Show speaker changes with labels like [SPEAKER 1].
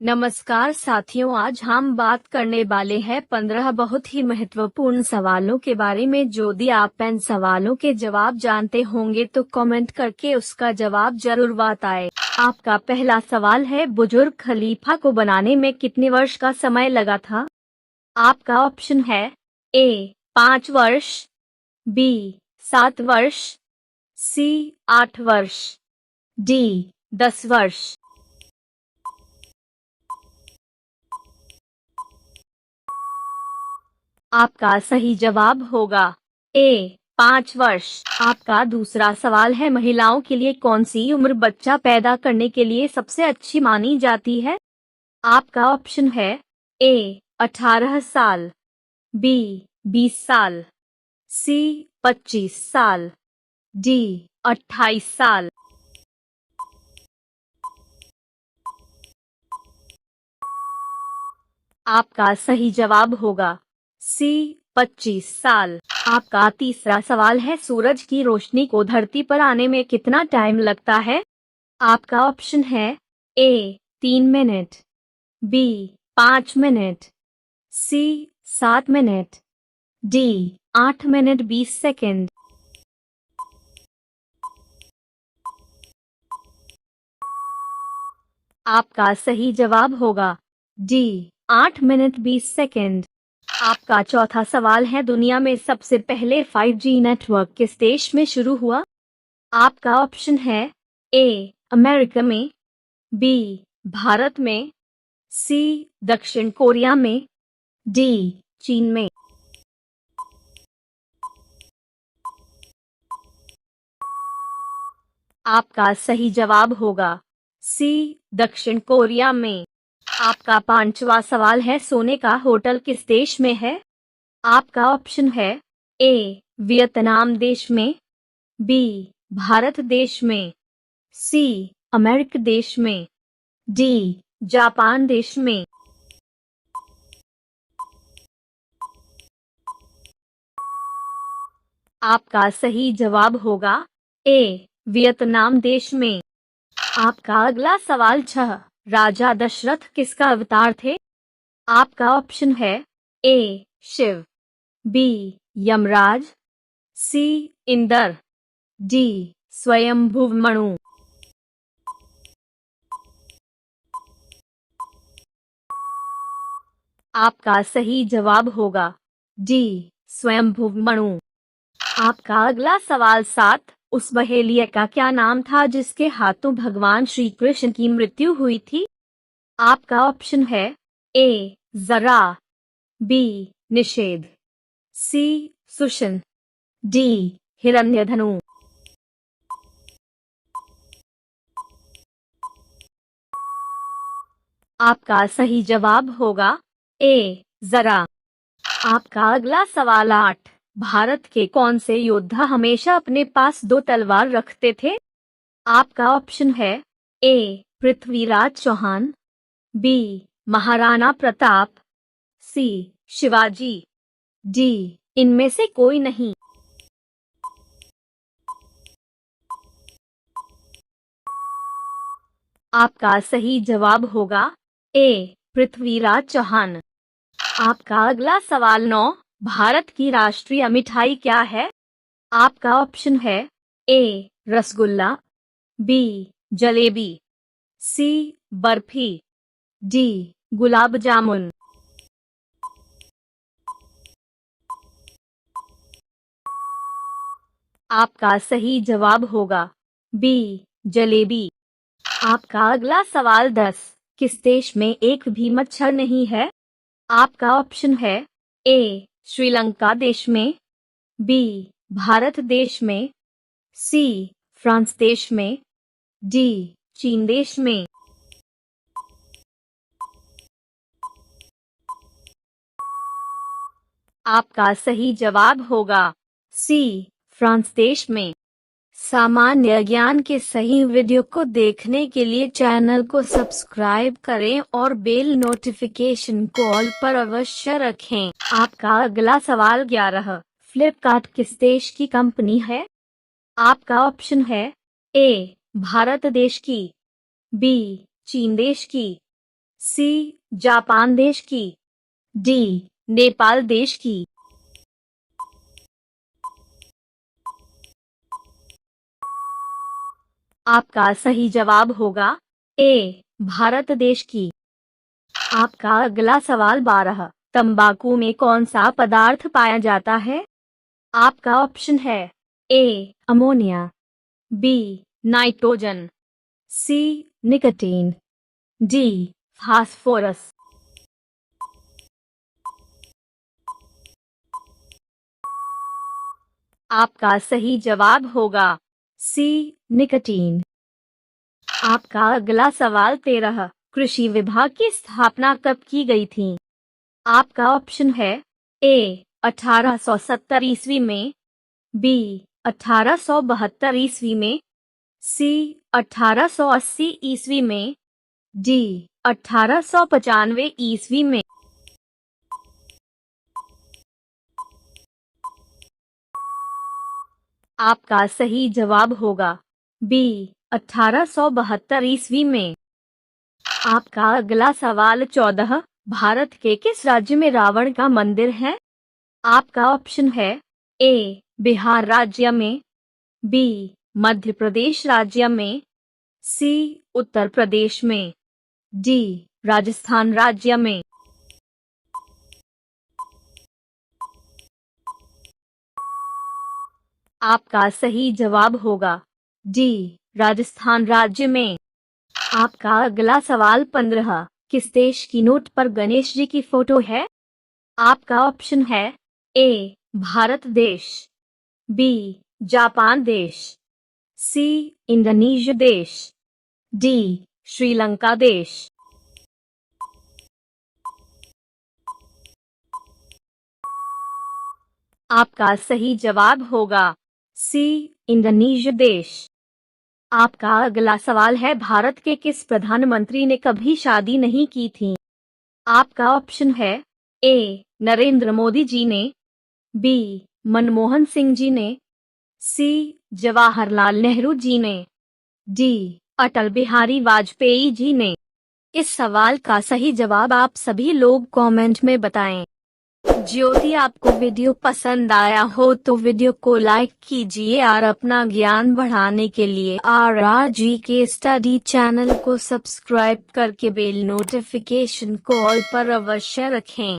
[SPEAKER 1] नमस्कार साथियों, आज हम बात करने वाले हैं 15 बहुत ही महत्वपूर्ण सवालों के बारे में। यदि आप इन सवालों के जवाब जानते होंगे तो कमेंट करके उसका जवाब जरूर बताएं। आपका पहला सवाल है, बुर्ज खलीफा को बनाने में कितने वर्ष का समय लगा था? आपका ऑप्शन है ए 5 वर्ष, बी 7 वर्ष, सी 8 वर्ष, डी 10 वर्ष। आपका सही जवाब होगा ए 5 वर्ष। आपका दूसरा सवाल है, महिलाओं के लिए कौन सी उम्र बच्चा पैदा करने के लिए सबसे अच्छी मानी जाती है? आपका ऑप्शन है ए 18 साल, बी 20 साल, सी 25 साल, डी 28 साल। आपका सही जवाब होगा सी 25 साल। आपका तीसरा सवाल है, सूरज की रोशनी को धरती पर आने में कितना टाइम लगता है? आपका ऑप्शन है ए 3 मिनट, बी 5 मिनट, सी 7 मिनट, डी 8 मिनट 20 सेकंड। आपका सही जवाब होगा डी 8 मिनट 20 सेकंड। आपका चौथा सवाल है, दुनिया में सबसे पहले 5G नेटवर्क किस देश में शुरू हुआ? आपका ऑप्शन है ए अमेरिका में, बी भारत में, सी दक्षिण कोरिया में, डी चीन में। आपका सही जवाब होगा सी दक्षिण कोरिया में। आपका पांचवा सवाल है, सोने का होटल किस देश में है? आपका ऑप्शन है ए वियतनाम देश में, बी भारत देश में, सी अमेरिका देश में, डी जापान देश में। आपका सही जवाब होगा ए वियतनाम देश में। आपका अगला सवाल 6, राजा दशरथ किसका अवतार थे? आपका ऑप्शन है ए शिव, बी यमराज, सी इंद्र, डी स्वयंभुव मनु। आपका सही जवाब होगा डी स्वयंभुव मनु। आपका अगला सवाल 7, उस बहेलिया का क्या नाम था जिसके हाथों भगवान श्री कृष्ण की मृत्यु हुई थी? आपका ऑप्शन है ए जरा, बी निषेध, सी सुशन, डी हिरण्यधनु। आपका सही जवाब होगा ए जरा। आपका अगला सवाल 8, भारत के कौन से योद्धा हमेशा अपने पास 2 तलवार रखते थे? आपका ऑप्शन है ए पृथ्वीराज चौहान, बी महाराणा प्रताप, सी शिवाजी, डी इनमें से कोई नहीं। आपका सही जवाब होगा ए पृथ्वीराज चौहान। आपका अगला सवाल 9, भारत की राष्ट्रीय मिठाई क्या है? आपका ऑप्शन है ए रसगुल्ला, बी जलेबी, सी बर्फी, डी गुलाब जामुन। आपका सही जवाब होगा बी जलेबी। आपका अगला सवाल 10, किस देश में एक भी मच्छर नहीं है? आपका ऑप्शन है ए श्रीलंका देश में, बी भारत देश में, सी फ्रांस देश में, डी चीन देश में। आपका सही जवाब होगा सी फ्रांस देश में। सामान्य ज्ञान के सही वीडियो को देखने के लिए चैनल को सब्सक्राइब करें और बेल नोटिफिकेशन को ऑल पर अवश्य रखें। आपका अगला सवाल 11, फ्लिपकार्ट किस देश की कंपनी है? आपका ऑप्शन है ए भारत देश की, बी चीन देश की, सी जापान देश की, डी नेपाल देश की। आपका सही जवाब होगा ए भारत देश की। आपका अगला सवाल 12, तंबाकू में कौन सा पदार्थ पाया जाता है? आपका ऑप्शन है A ammonia, B nitrogen, C nicotine, D phosphorus. आपका सही जवाब होगा सी निकोटीन। आपका अगला सवाल 13, कृषि विभाग की स्थापना कब की गई थी? आपका ऑप्शन है ए 1870 ईस्वी में, बी 1872 ईस्वी में, सी 1880 ईस्वी में, डी 1895 ईस्वी में। आपका सही जवाब होगा बी 1872 ईस्वी में। आपका अगला सवाल 14, भारत के किस राज्य में रावण का मंदिर है? आपका ऑप्शन है ए बिहार राज्य में, बी मध्य प्रदेश राज्य में, सी उत्तर प्रदेश में, डी राजस्थान राज्य में। आपका सही जवाब होगा डी राजस्थान राज्य में। आपका अगला सवाल 15, किस देश की नोट पर गणेश जी की फोटो है? आपका ऑप्शन है ए भारत देश, बी जापान देश, सी इंडोनेशिया देश, डी श्रीलंका देश। आपका सही जवाब होगा सी इंडोनेशिया देश। आपका अगला सवाल है, भारत के किस प्रधानमंत्री ने कभी शादी नहीं की थी? आपका ऑप्शन है ए नरेंद्र मोदी जी ने, बी मनमोहन सिंह जी ने, सी जवाहरलाल नेहरू जी ने, डी अटल बिहारी वाजपेयी जी ने। इस सवाल का सही जवाब आप सभी लोग कमेंट में बताएं। ज्योति, आपको वीडियो पसंद आया हो तो वीडियो को लाइक कीजिए और अपना ज्ञान बढ़ाने के लिए RRGK स्टडी चैनल को सब्सक्राइब करके बेल नोटिफिकेशन को ऑल पर अवश्य रखें।